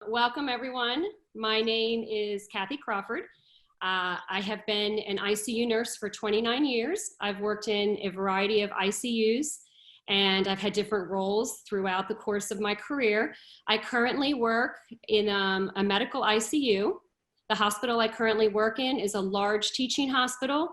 Welcome everyone. My name is Kathy Crawford. I have been an ICU nurse for 29 years. I've worked in a variety of ICUs and I've had different roles throughout the course of my career. I currently work in a medical ICU. The hospital I currently work in is a large teaching hospital.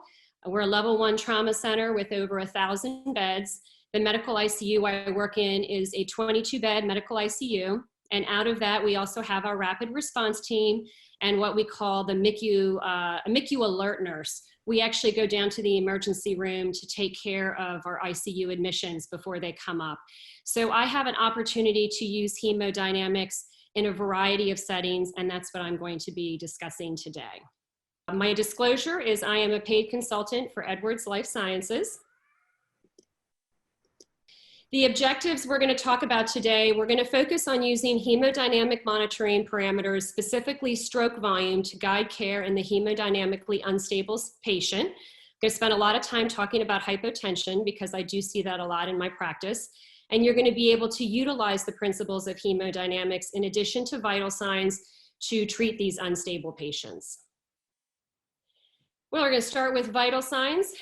We're a level 1 trauma center with over 1,000 beds. The medical ICU I work in is a 22-bed medical ICU. And out of that, we also have our rapid response team and what we call the MICU alert nurse. We actually go down to the emergency room to take care of our ICU admissions before they come up. So I have an opportunity to use hemodynamics in a variety of settings, and that's what I'm going to be discussing today. My disclosure is I am a paid consultant for Edwards Life Sciences. The objectives we're going to talk about today, we're going to focus on using hemodynamic monitoring parameters, specifically stroke volume, to guide care in the hemodynamically unstable patient. I'm going to spend a lot of time talking about hypotension because I do see that a lot in my practice. And you're going to be able to utilize the principles of hemodynamics in addition to vital signs to treat these unstable patients. Well, we're going to start with vital signs.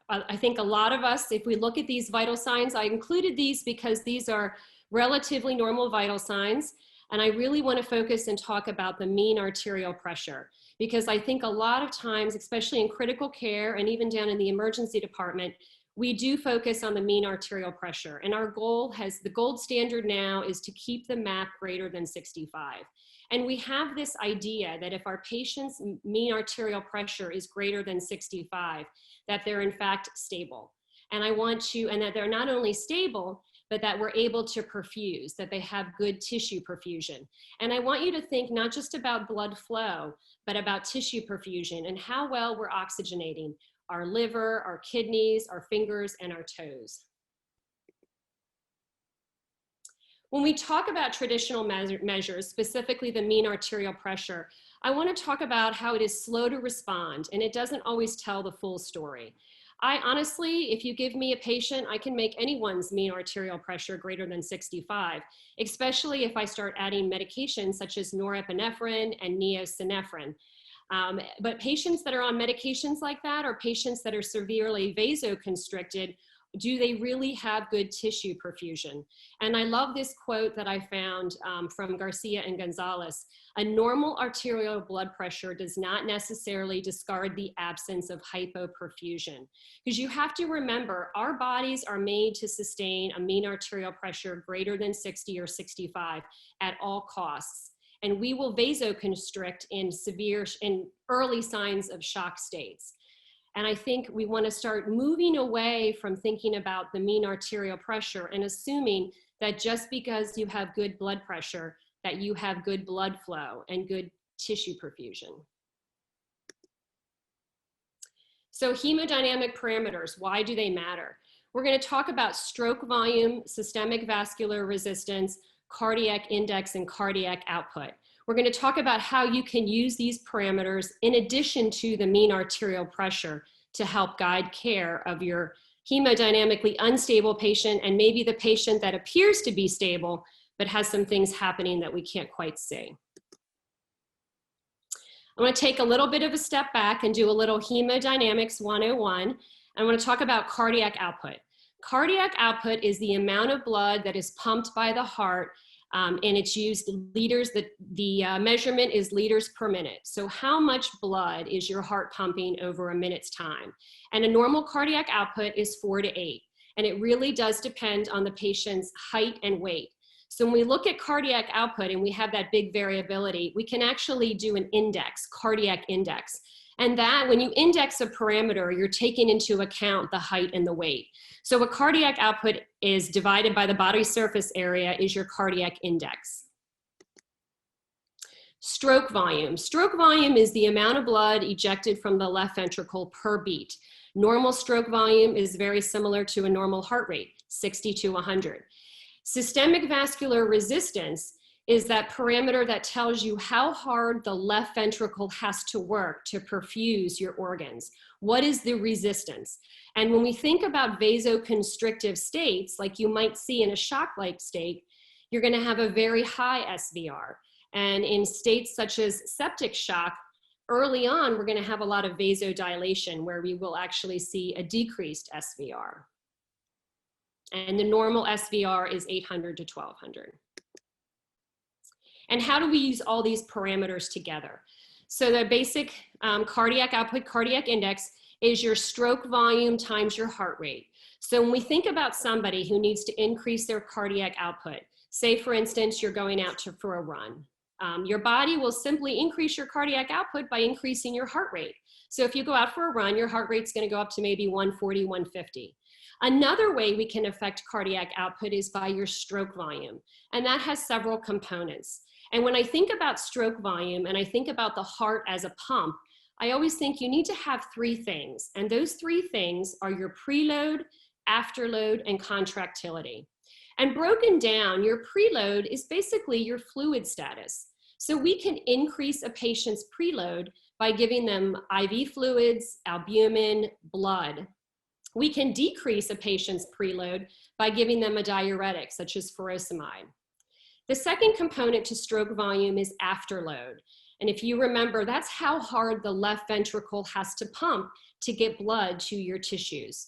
I think a lot of us, if we look at these vital signs, I included these because these are relatively normal vital signs. And I really want to focus and talk about the mean arterial pressure, because I think a lot of times, especially in critical care and even down in the emergency department, we do focus on the mean arterial pressure. And our goal the gold standard now is to keep the MAP greater than 65. And we have this idea that if our patient's mean arterial pressure is greater than 65, that they're in fact stable. And that they're not only stable, but that we're able to perfuse, that they have good tissue perfusion. And I want you to think not just about blood flow, but about tissue perfusion and how well we're oxygenating our liver, our kidneys, our fingers, and our toes. When we talk about traditional measures, specifically the mean arterial pressure, I want to talk about how it is slow to respond, and it doesn't always tell the full story. I honestly, if you give me a patient, I can make anyone's mean arterial pressure greater than 65, especially if I start adding medications such as norepinephrine and neosynephrine. But patients that are on medications like that, or patients that are severely vasoconstricted, do they really have good tissue perfusion? And I love this quote that I found from Garcia and Gonzalez. A normal arterial blood pressure does not necessarily discard the absence of hypoperfusion. Because you have to remember, our bodies are made to sustain a mean arterial pressure greater than 60 or 65 at all costs. And we will vasoconstrict in early signs of shock states. And I think we want to start moving away from thinking about the mean arterial pressure and assuming that just because you have good blood pressure, that you have good blood flow and good tissue perfusion. So hemodynamic parameters, why do they matter? We're going to talk about stroke volume, systemic vascular resistance, cardiac index, and cardiac output. We're going to talk about how you can use these parameters in addition to the mean arterial pressure to help guide care of your hemodynamically unstable patient and maybe the patient that appears to be stable but has some things happening that we can't quite see. I want to take a little bit of a step back and do a little hemodynamics 101. I want to talk about cardiac output. Cardiac output is the amount of blood that is pumped by the heart, and it's used liters. The measurement is liters per minute. So how much blood is your heart pumping over a minute's time? And a normal cardiac output is 4 to 8. And it really does depend on the patient's height and weight. So when we look at cardiac output and we have that big variability, we can actually do an index, cardiac index. And that, when you index a parameter, you're taking into account the height and the weight. So a cardiac output is divided by the body surface area is your cardiac index. Stroke volume. Stroke volume is the amount of blood ejected from the left ventricle per beat. Normal stroke volume is very similar to a normal heart rate, 60 to 100. Systemic vascular resistance is that parameter that tells you how hard the left ventricle has to work to perfuse your organs. What is the resistance? And when we think about vasoconstrictive states, like you might see in a shock-like state, you're going to have a very high SVR. And in states such as septic shock, early on, we're going to have a lot of vasodilation where we will actually see a decreased SVR. And the normal SVR is 800 to 1200. And how do we use all these parameters together? So the basic cardiac output, cardiac index, is your stroke volume times your heart rate. So when we think about somebody who needs to increase their cardiac output, say for instance, you're going out for a run, your body will simply increase your cardiac output by increasing your heart rate. So if you go out for a run, your heart rate's going to go up to maybe 140, 150. Another way we can affect cardiac output is by your stroke volume, and that has several components. And when I think about stroke volume and I think about the heart as a pump, I always think you need to have three things. And those three things are your preload, afterload, and contractility. And broken down, your preload is basically your fluid status. So we can increase a patient's preload by giving them IV fluids, albumin, blood. We can decrease a patient's preload by giving them a diuretic, such as furosemide. The second component to stroke volume is afterload. And if you remember, that's how hard the left ventricle has to pump to get blood to your tissues.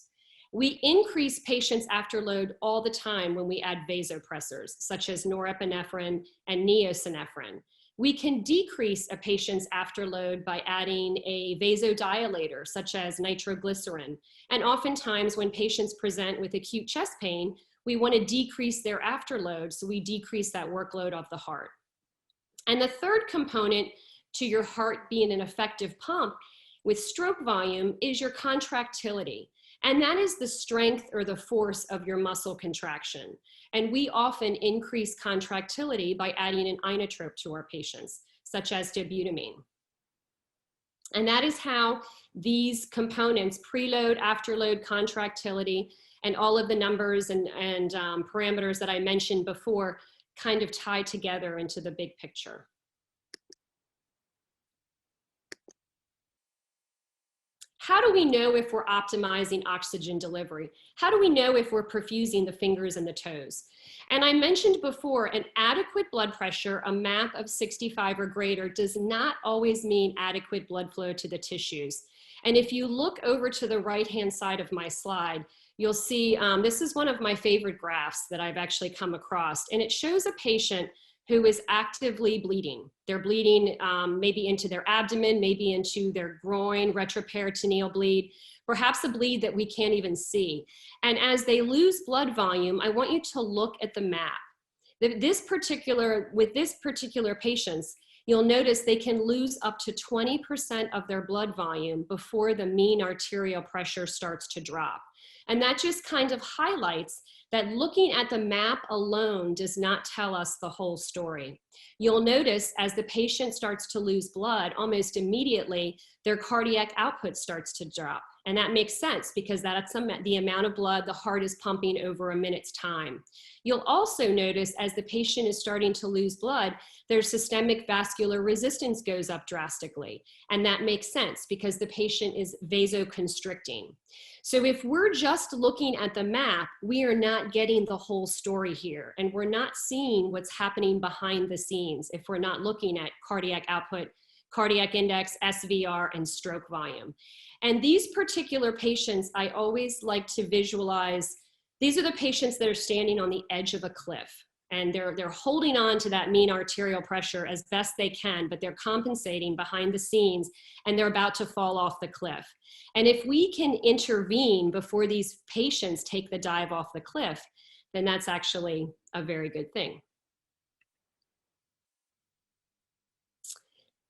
We increase patients' afterload all the time when we add vasopressors, such as norepinephrine and neosynephrine. We can decrease a patient's afterload by adding a vasodilator, such as nitroglycerin. And oftentimes when patients present with acute chest pain, we want to decrease their afterload, so we decrease that workload of the heart. And the third component to your heart being an effective pump with stroke volume is your contractility. And that is the strength or the force of your muscle contraction. And we often increase contractility by adding an inotrope to our patients, such as dobutamine. And that is how these components, preload, afterload, contractility, and all of the numbers and parameters that I mentioned before kind of tie together into the big picture. How do we know if we're optimizing oxygen delivery? How do we know if we're perfusing the fingers and the toes? And I mentioned before, an adequate blood pressure, a MAP of 65 or greater, does not always mean adequate blood flow to the tissues. And if you look over to the right-hand side of my slide, you'll see this is one of my favorite graphs that I've actually come across. And it shows a patient who is actively bleeding. They're bleeding maybe into their abdomen, maybe into their groin, retroperitoneal bleed, perhaps a bleed that we can't even see. And as they lose blood volume, I want you to look at the map. With this particular patients, you'll notice they can lose up to 20% of their blood volume before the mean arterial pressure starts to drop. And that just kind of highlights that looking at the map alone does not tell us the whole story. You'll notice as the patient starts to lose blood, almost immediately, their cardiac output starts to drop. And that makes sense because that's the amount of blood the heart is pumping over a minute's time. You'll also notice as the patient is starting to lose blood, their systemic vascular resistance goes up drastically. And that makes sense because the patient is vasoconstricting. So if we're just looking at the map, we are not getting the whole story here. And we're not seeing what's happening behind the scenes if we're not looking at cardiac output, cardiac index, SVR, and stroke volume. And these particular patients, I always like to visualize, these are the patients that are standing on the edge of a cliff. And they're holding on to that mean arterial pressure as best they can, but they're compensating behind the scenes and they're about to fall off the cliff. And if we can intervene before these patients take the dive off the cliff, then that's actually a very good thing.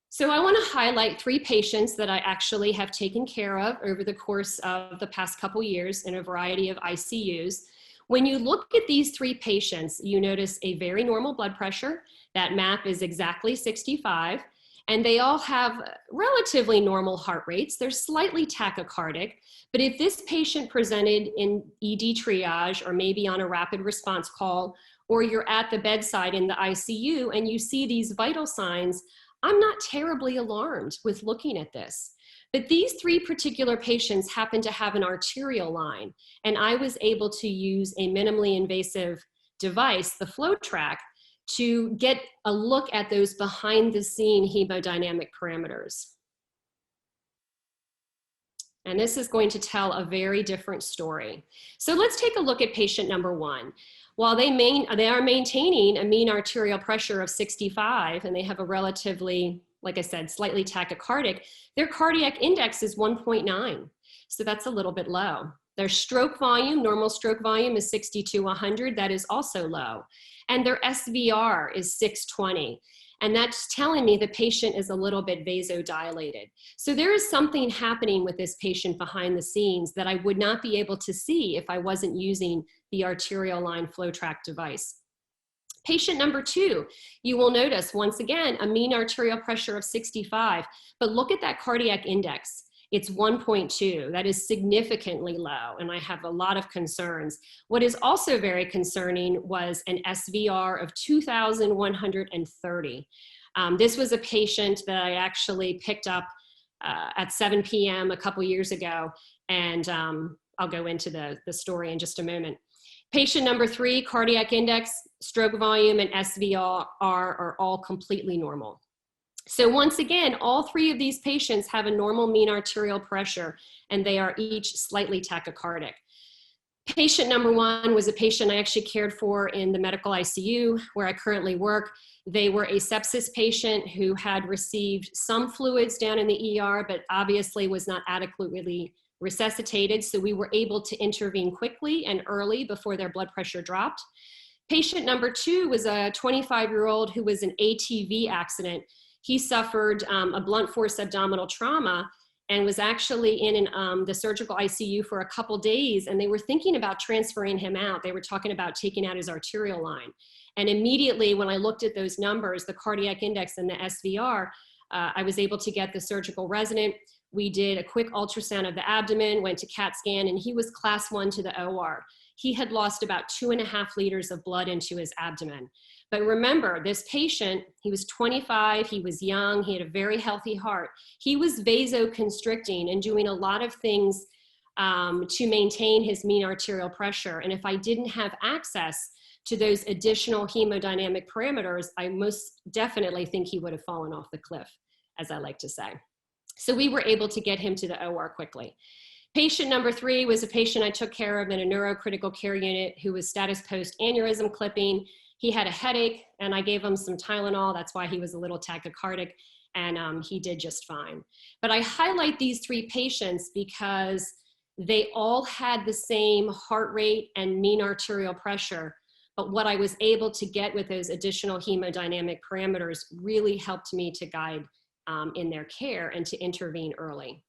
So I want to highlight 3 patients that I actually have taken care of over the course of the past couple years in a variety of ICUs. When you look at these 3 patients, you notice a very normal blood pressure. That MAP is exactly 65, and they all have relatively normal heart rates. They're slightly tachycardic, but if this patient presented in ED triage or maybe on a rapid response call, or you're at the bedside in the ICU and you see these vital signs, I'm not terribly alarmed with looking at this. But these 3 particular patients happen to have an arterial line, and I was able to use a minimally invasive device, the FlowTrack, to get a look at those behind the scene hemodynamic parameters. And this is going to tell a very different story. So let's take a look at patient number 1. While they are maintaining a mean arterial pressure of 65, and they have a relatively, like I said, slightly tachycardic, their cardiac index is 1.9. So that's a little bit low. Their stroke volume, normal stroke volume, is 60/100. That is also low. And their SVR is 620. And that's telling me the patient is a little bit vasodilated. So there is something happening with this patient behind the scenes that I would not be able to see if I wasn't using the arterial line flow track device. Patient number 2, you will notice once again a mean arterial pressure of 65, but look at that cardiac index. It's 1.2. That is significantly low, and I have a lot of concerns. What is also very concerning was an SVR of 2,130. This was a patient that I actually picked up at 7 p.m. a couple years ago, and I'll go into the story in just a moment. Patient number 3, cardiac index, stroke volume, and SVR are all completely normal. So once again, all 3 of these patients have a normal mean arterial pressure, and they are each slightly tachycardic. Patient number 1 was a patient I actually cared for in the medical ICU where I currently work. They were a sepsis patient who had received some fluids down in the ER, but obviously was not adequately resuscitated. So we were able to intervene quickly and early before their blood pressure dropped. Patient number 2 was a 25-year-old who was an ATV accident. He suffered a blunt force abdominal trauma and was actually in the surgical ICU for a couple days, and they were thinking about transferring him out. They were talking about taking out his arterial line. And immediately when I looked at those numbers, the cardiac index and the SVR, I was able to get the surgical resident. We did a quick ultrasound of the abdomen, went to CAT scan, and he was class 1 to the OR. He had lost about 2.5 liters of blood into his abdomen. But remember, this patient, he was 25, he was young, he had a very healthy heart. He was vasoconstricting and doing a lot of things to maintain his mean arterial pressure. And if I didn't have access to those additional hemodynamic parameters, I most definitely think he would have fallen off the cliff, as I like to say. So we were able to get him to the OR quickly. Patient number 3 was a patient I took care of in a neurocritical care unit who was status post aneurysm clipping. He had a headache, and I gave him some Tylenol. That's why he was a little tachycardic, and he did just fine. But I highlight these 3 patients because they all had the same heart rate and mean arterial pressure, but what I was able to get with those additional hemodynamic parameters really helped me to guide in their care and to intervene early.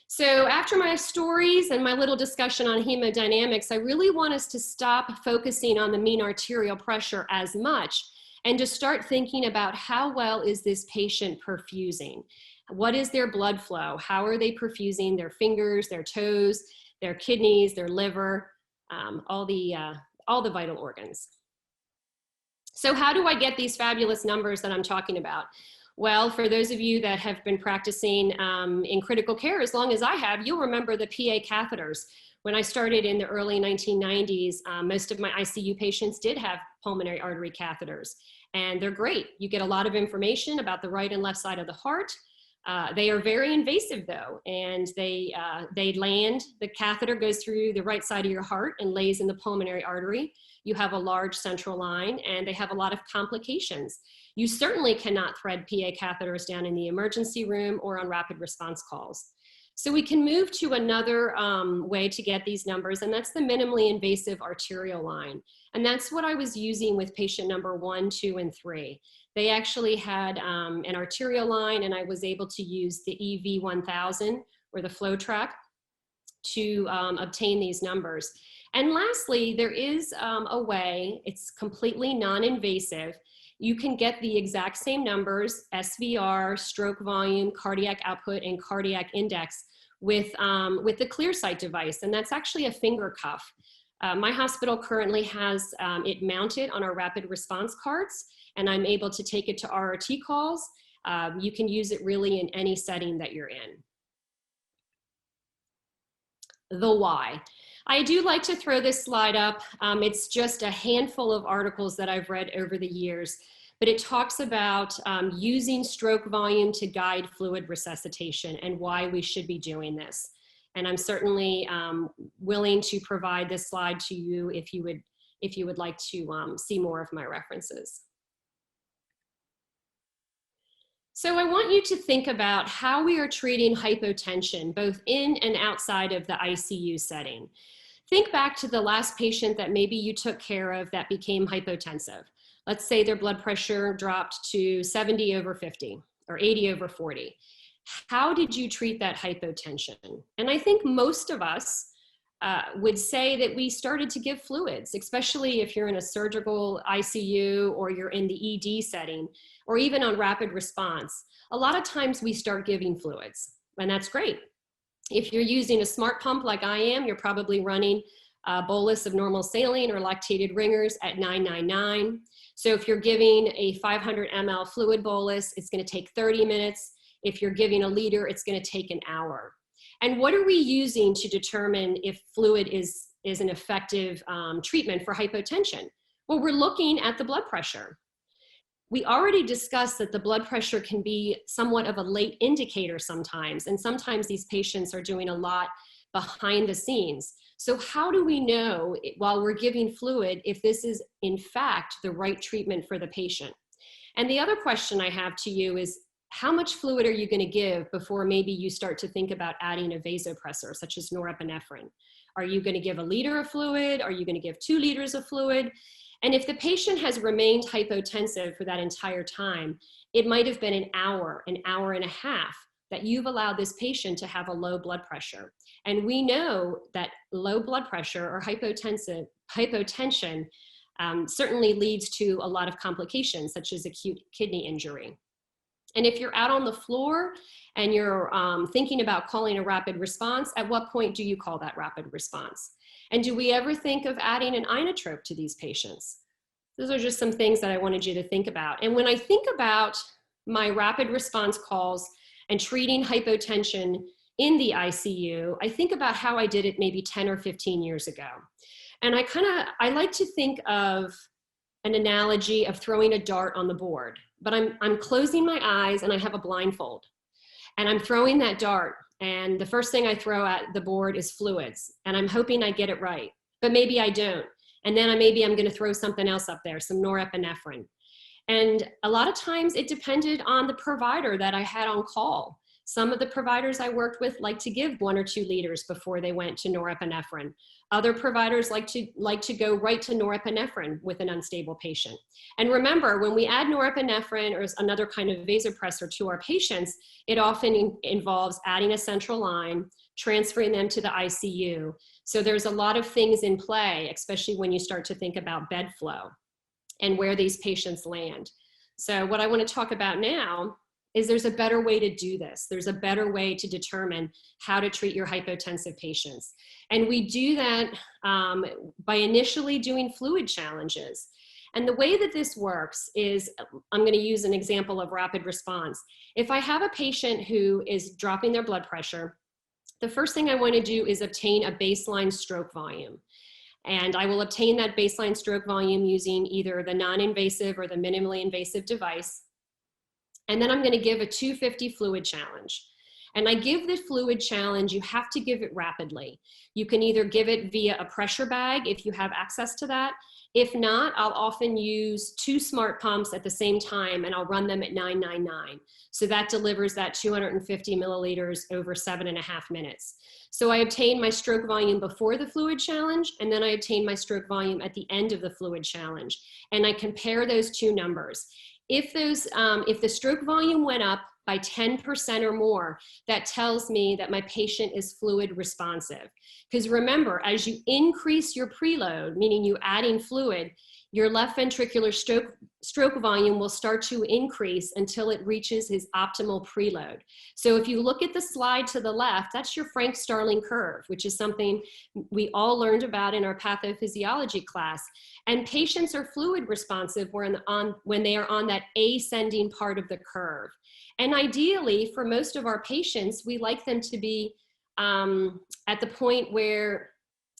So after my stories and my little discussion on hemodynamics, I really want us to stop focusing on the mean arterial pressure as much and to start thinking about how well is this patient perfusing? What is their blood flow? How are they perfusing their fingers, their toes, their kidneys, their liver, all the vital organs? So how do I get these fabulous numbers that I'm talking about? Well, for those of you that have been practicing in critical care as long as I have, you'll remember the PA catheters. When I started in the early 1990s, most of my ICU patients did have pulmonary artery catheters, and they're great. You get a lot of information about the right and left side of the heart. They are very invasive though, and they land, the catheter goes through the right side of your heart and lays in the pulmonary artery. You have a large central line, and they have a lot of complications. You certainly cannot thread PA catheters down in the emergency room or on rapid response calls. So we can move to another way to get these numbers, and that's the minimally invasive arterial line. And that's what I was using with patient number 1, 2, and 3. They actually had an arterial line, and I was able to use the EV1000 or the flow track to obtain these numbers. And lastly, there is a way, it's completely non-invasive. You can get the exact same numbers, SVR, stroke volume, cardiac output, and cardiac index with the ClearSight device, and that's actually a finger cuff. My hospital currently has it mounted on our rapid response cards, and I'm able to take it to RRT calls. You can use it really in any setting that you're in. The why. I do like to throw this slide up. It's just a handful of articles that I've read over the years, but it talks about using stroke volume to guide fluid resuscitation and why we should be doing this. And I'm certainly willing to provide this slide to you if you would like to see more of my references. So I want you to think about how we are treating hypotension, both in and outside of the ICU setting. Think back to the last patient that maybe you took care of that became hypotensive. Let's say their blood pressure dropped to 70/50 or 80/40. How did you treat that hypotension? And I think most of us would say that we started to give fluids, especially if you're in a surgical ICU or you're in the ED setting, or even on rapid response. A lot of times we start giving fluids, and that's great. If you're using a smart pump like I am, you're probably running a bolus of normal saline or lactated ringers at 999. So if you're giving a 500 ml fluid bolus, it's going to take 30 minutes. If you're giving a liter, it's going to take an hour. And what are we using to determine if fluid is an effective treatment for hypotension? Well, we're looking at the blood pressure. We already discussed that the blood pressure can be somewhat of a late indicator sometimes, and sometimes these patients are doing a lot behind the scenes. So how do we know while we're giving fluid if this is in fact the right treatment for the patient? And the other question I have to you is, how much fluid are you going to give before maybe you start to think about adding a vasopressor such as norepinephrine? Are you going to give a liter of fluid? Are you going to give 2 liters of fluid? And if the patient has remained hypotensive for that entire time, it might have been an hour and a half that you've allowed this patient to have a low blood pressure. And we know that low blood pressure or hypotension certainly leads to a lot of complications such as acute kidney injury. And if you're out on the floor and you're thinking about calling a rapid response, at what point do you call that rapid response? And do we ever think of adding an inotrope to these patients? Those are just some things that I wanted you to think about. And when I think about my rapid response calls and treating hypotension in the ICU, I think about how I did it maybe 10 or 15 years ago. And I like to think of an analogy of throwing a dart on the board, but I'm closing my eyes and I have a blindfold and I'm throwing that dart, and the first thing I throw at the board is fluids, and I'm hoping I get it right, but maybe I don't. And then maybe I'm going to throw something else up there, some norepinephrine. And a lot of times it depended on the provider that I had on call. Some of the providers I worked with like to give 1 or 2 liters before they went to norepinephrine. Other providers like to go right to norepinephrine with an unstable patient. And remember, when we add norepinephrine or another kind of vasopressor to our patients, it often involves adding a central line, transferring them to the ICU. So there's a lot of things in play, especially when you start to think about bed flow and where these patients land. So what I want to talk about now is there's a better way to do this. There's a better way to determine how to treat your hypotensive patients. And we do that by initially doing fluid challenges. And the way that this works is, I'm going to use an example of rapid response. If I have a patient who is dropping their blood pressure, the first thing I want to do is obtain a baseline stroke volume. And I will obtain that baseline stroke volume using either the non-invasive or the minimally invasive device. And then I'm going to give a 250 fluid challenge. And I give the fluid challenge, you have to give it rapidly. You can either give it via a pressure bag if you have access to that. If not, I'll often use 2 smart pumps at the same time, and I'll run them at 999. So that delivers that 250 milliliters over 7.5 minutes. So I obtain my stroke volume before the fluid challenge, and then I obtain my stroke volume at the end of the fluid challenge. And I compare those 2 numbers. If the stroke volume went up by 10% or more, that tells me that my patient is fluid responsive. Because remember, as you increase your preload, meaning you adding fluid, your left ventricular stroke volume will start to increase until it reaches his optimal preload. So if you look at the slide to the left, that's your Frank-Starling curve, which is something we all learned about in our pathophysiology class. And patients are fluid responsive when they are on that ascending part of the curve. And ideally, for most of our patients, we like them to be at the point where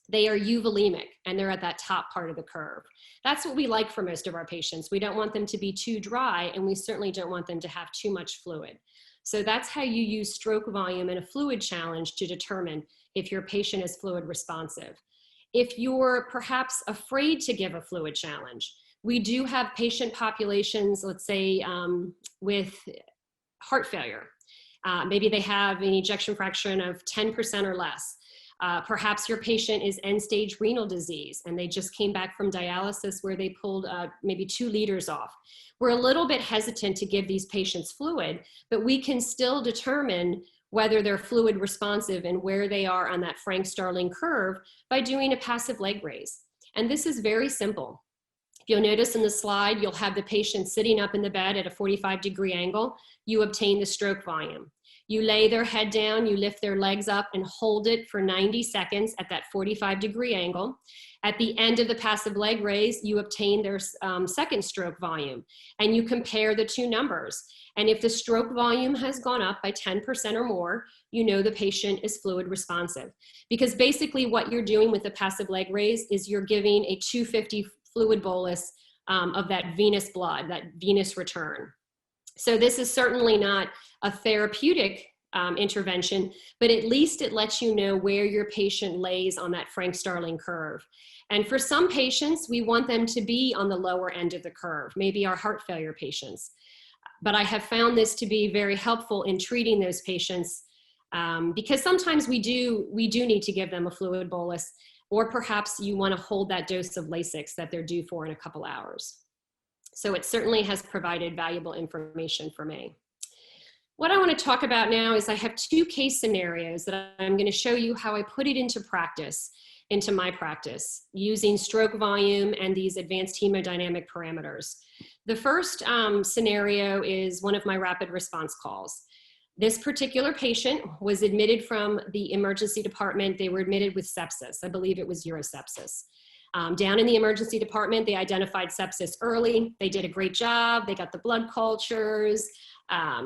they are euvolemic and they're at that top part of the curve. That's what we like for most of our patients. We don't want them to be too dry, and we certainly don't want them to have too much fluid. So that's how you use stroke volume in a fluid challenge to determine if your patient is fluid responsive. If you're perhaps afraid to give a fluid challenge, we do have patient populations, let's say with heart failure. Maybe they have an ejection fraction of 10% or less. Perhaps your patient is end-stage renal disease and they just came back from dialysis where they pulled maybe 2 liters off. We're a little bit hesitant to give these patients fluid, but we can still determine whether they're fluid responsive and where they are on that Frank-Starling curve by doing a passive leg raise. And this is very simple. If you'll notice in the slide, you'll have the patient sitting up in the bed at a 45-degree angle. You obtain the stroke volume. You lay their head down, you lift their legs up and hold it for 90 seconds at that 45-degree angle. At the end of the passive leg raise, you obtain their second stroke volume, and you compare the 2 numbers. And if the stroke volume has gone up by 10% or more, you know the patient is fluid responsive. Because basically what you're doing with the passive leg raise is you're giving a 250 fluid bolus of that venous blood, that venous return. So this is certainly not a therapeutic intervention, but at least it lets you know where your patient lays on that Frank-Starling curve. And for some patients, we want them to be on the lower end of the curve, maybe our heart failure patients. But I have found this to be very helpful in treating those patients because sometimes we do need to give them a fluid bolus, or perhaps you want to hold that dose of Lasix that they're due for in a couple hours. So it certainly has provided valuable information for me. What I want to talk about now is I have 2 case scenarios that I'm going to show you how I put it into practice, into my practice, using stroke volume and these advanced hemodynamic parameters. The first scenario is one of my rapid response calls. This particular patient was admitted from the emergency department. They were admitted with sepsis. I believe it was urosepsis. Down in the emergency department, they identified sepsis early. They did a great job. They got the blood cultures,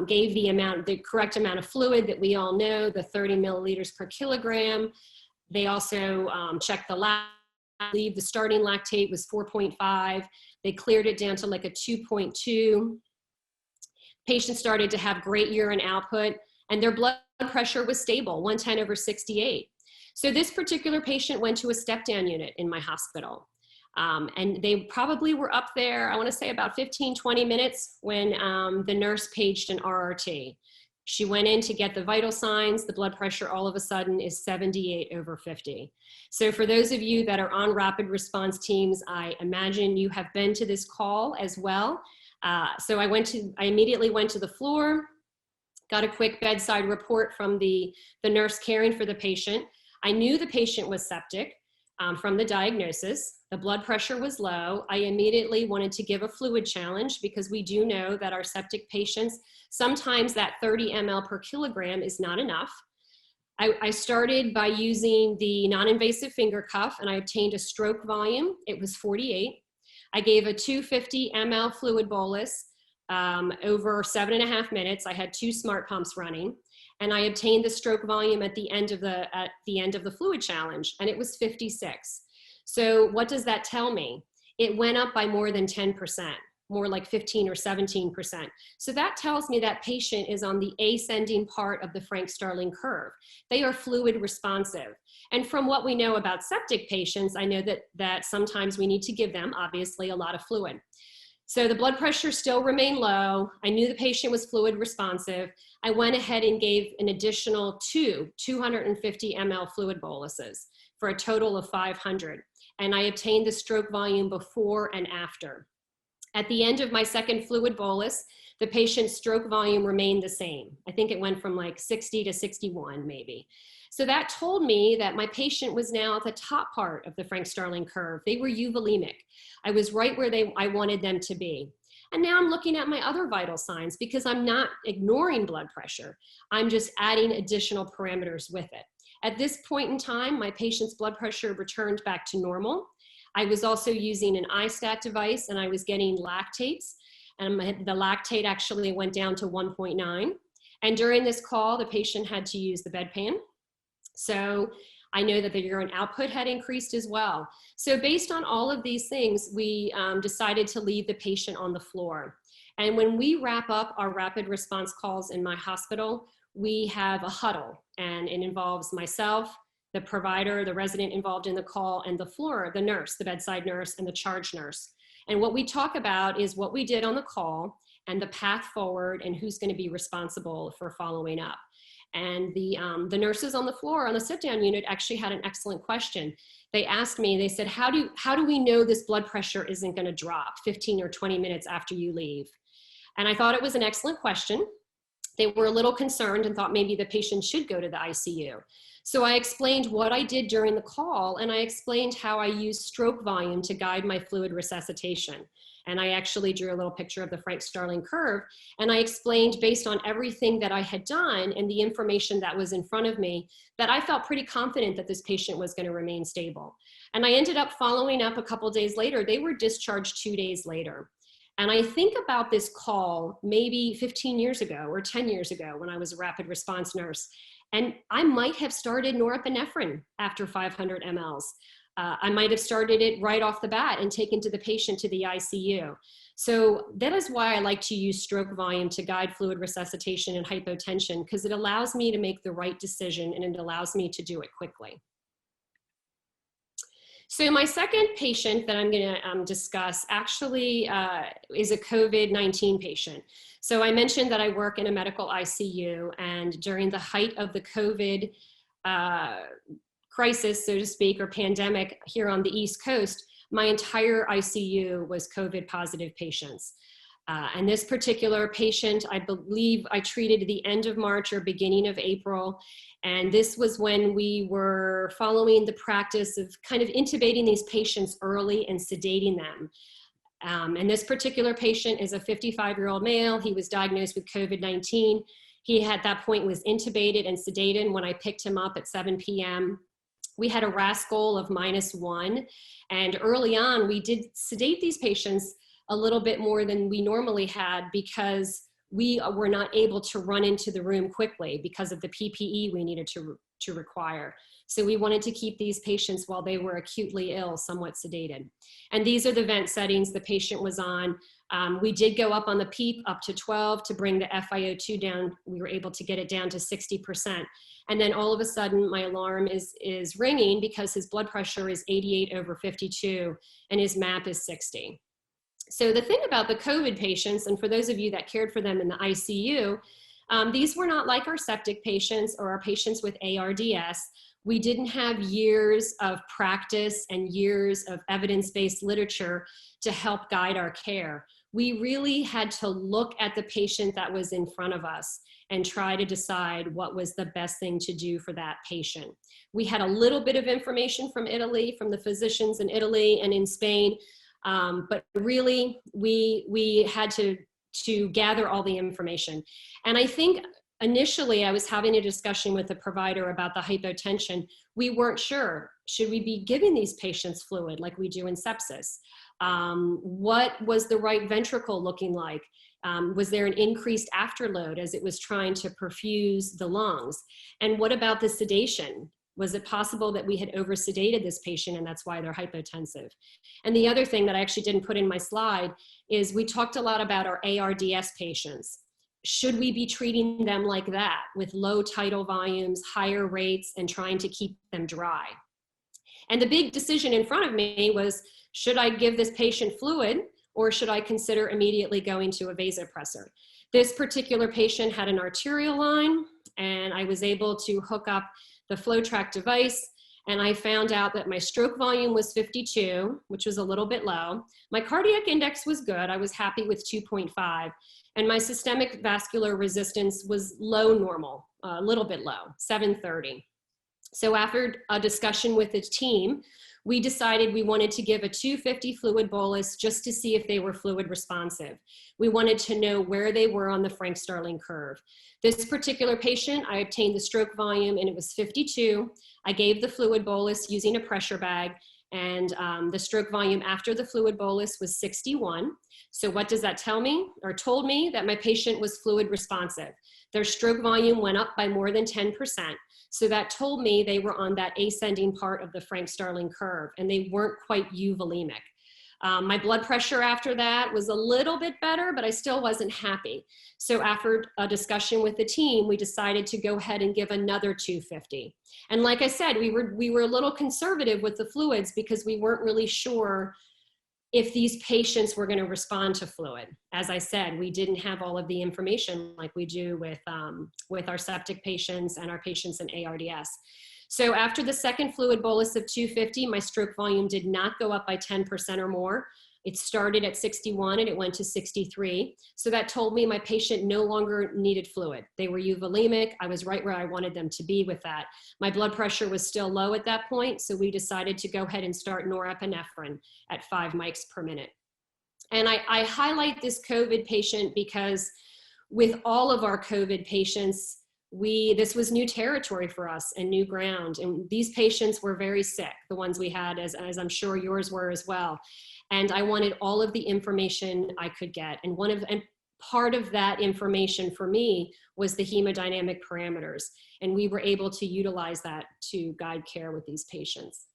gave the correct amount of fluid that we all know, the 30 milliliters per kilogram. They also checked the lactate. I believe the starting lactate was 4.5. They cleared it down to like a 2.2. Patient started to have great urine output, and their blood pressure was stable, 110/68. So this particular patient went to a step-down unit in my hospital. And they probably were up there, I want to say about 15, 20 minutes when the nurse paged an RRT. She went in to get the vital signs. The blood pressure all of a sudden is 78/50. So for those of you that are on rapid response teams, I imagine you have been to this call as well. So I immediately went to the floor, got a quick bedside report from the nurse caring for the patient. I knew the patient was septic from the diagnosis. The blood pressure was low. I immediately wanted to give a fluid challenge because we do know that our septic patients, sometimes that 30 ml per kilogram is not enough. I started by using the non-invasive finger cuff, and I obtained a stroke volume. It was 48. I gave a 250 ml fluid bolus over 7.5 minutes. I had 2 smart pumps running. And I obtained the stroke volume at the end of the fluid challenge, and it was 56. So what does that tell me? It went up by more than 10%, more like 15 or 17%. So that tells me that patient is on the ascending part of the Frank-Starling curve. They are fluid responsive. And from what we know about septic patients, I know that sometimes we need to give them, obviously, a lot of fluid. So the blood pressure still remained low. I knew the patient was fluid responsive. I went ahead and gave an additional 250 ml fluid boluses for a total of 500. And I obtained the stroke volume before and after. At the end of my second fluid bolus, the patient's stroke volume remained the same. I think it went from like 60 to 61 maybe. So that told me that my patient was now at the top part of the Frank-Starling curve. They were euvolemic. I was right where I wanted them to be. And now I'm looking at my other vital signs because I'm not ignoring blood pressure. I'm just adding additional parameters with it. At this point in time, my patient's blood pressure returned back to normal. I was also using an iStat device, and I was getting lactates, and the lactate actually went down to 1.9. And during this call, the patient had to use the bedpan. So I know that the urine output had increased as well. So based on all of these things, we decided to leave the patient on the floor. And when we wrap up our rapid response calls in my hospital, we have a huddle, and it involves myself, the provider, the resident involved in the call, and the floor, the nurse, the bedside nurse, and the charge nurse. And what we talk about is what we did on the call and the path forward and who's going to be responsible for following up. And the nurses on the floor on the sit-down unit actually had an excellent question. They asked me, they said, how do we know this blood pressure isn't going to drop 15 or 20 minutes after you leave? And I thought it was an excellent question. They were a little concerned and thought maybe the patient should go to the ICU. So I explained what I did during the call, and I explained how I used stroke volume to guide my fluid resuscitation. And I actually drew a little picture of the Frank-Starling curve, and I explained based on everything that I had done and the information that was in front of me that I felt pretty confident that this patient was going to remain stable. And I ended up following up a couple days later. They were discharged 2 days later. And I think about this call maybe 15 years ago or 10 years ago when I was a rapid response nurse. And I might have started norepinephrine after 500 mLs. I might have started it right off the bat and taken the patient to the ICU. So that is why I like to use stroke volume to guide fluid resuscitation and hypotension, because it allows me to make the right decision and it allows me to do it quickly. So my second patient that I'm going to discuss actually is a COVID-19 patient. So I mentioned that I work in a medical ICU, and during the height of the COVID crisis, so to speak, or pandemic here on the East Coast, my entire ICU was COVID positive patients. And this particular patient, I believe I treated at the end of March or beginning of April. And this was when we were following the practice of kind of intubating these patients early and sedating them. And this particular patient is a 55-year-old male. He was diagnosed with COVID-19. He at that point was intubated and sedated when I picked him up at 7 p.m. We had a RASS goal of -1. And early on, we did sedate these patients a little bit more than we normally had because we were not able to run into the room quickly because of the PPE we needed to require. So we wanted to keep these patients while they were acutely ill, somewhat sedated. And these are the vent settings the patient was on. We did go up on the PEEP up to 12 to bring the FiO2 down. We were able to get it down to 60%. And then all of a sudden my alarm is ringing because his blood pressure is 88/52 and his MAP is 60. So the thing about the COVID patients, and for those of you that cared for them in the ICU, these were not like our septic patients or our patients with ARDS. We didn't have years of practice and years of evidence-based literature to help guide our care. We really had to look at the patient that was in front of us and try to decide what was the best thing to do for that patient. We had a little bit of information from Italy, from the physicians in Italy and in Spain, but really we had to gather all the information. And I think initially I was having a discussion with the provider about the hypotension. We weren't sure, should we be giving these patients fluid like we do in sepsis? What was the right ventricle looking like? Was there an increased afterload as it was trying to perfuse the lungs? And what about the sedation? Was it possible that we had over-sedated this patient and that's why they're hypotensive? And the other thing that I actually didn't put in my slide is we talked a lot about our ARDS patients. Should we be treating them like that with low tidal volumes, higher rates, and trying to keep them dry? And the big decision in front of me was, should I give this patient fluid or should I consider immediately going to a vasopressor? This particular patient had an arterial line, and I was able to hook up the FlowTrack device, and I found out that my stroke volume was 52, which was a little bit low. My cardiac index was good. I was happy with 2.5, and my systemic vascular resistance was low normal, a little bit low, 730. So after a discussion with the team, we decided we wanted to give a 250 fluid bolus just to see if they were fluid responsive. We wanted to know where they were on the Frank-Starling curve. This particular patient, I obtained the stroke volume and it was 52. I gave the fluid bolus using a pressure bag, and the stroke volume after the fluid bolus was 61. So what does that tell me, or told me? That my patient was fluid responsive. Their stroke volume went up by more than 10%. So that told me they were on that ascending part of the Frank-Starling curve, and they weren't quite euvolemic. My blood pressure after that was a little bit better, but I still wasn't happy. So after a discussion with the team, we decided to go ahead and give another 250. And like I said, we were a little conservative with the fluids because we weren't really sure if these patients were going to respond to fluid. As I said, we didn't have all of the information like we do with our septic patients and our patients in ARDS. So after the second fluid bolus of 250, my stroke volume did not go up by 10% or more. It started at 61 and it went to 63. So that told me my patient no longer needed fluid. They were euvolemic. I was right where I wanted them to be with that. My blood pressure was still low at that point, so we decided to go ahead and start norepinephrine at 5 mics per minute. And I highlight this COVID patient because with all of our COVID patients, this was new territory for us and new ground. And these patients were very sick, the ones we had, as I'm sure yours were as well. And I wanted all of the information I could get. And part of that information for me was the hemodynamic parameters. And we were able to utilize that to guide care with these patients.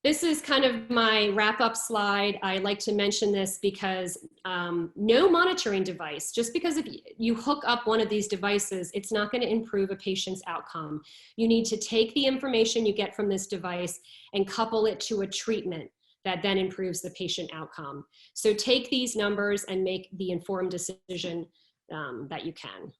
This is kind of my wrap-up slide. I like to mention this because no monitoring device, just because if you hook up one of these devices, it's not going to improve a patient's outcome. You need to take the information you get from this device and couple it to a treatment that then improves the patient outcome. So take these numbers and make the informed decision that you can.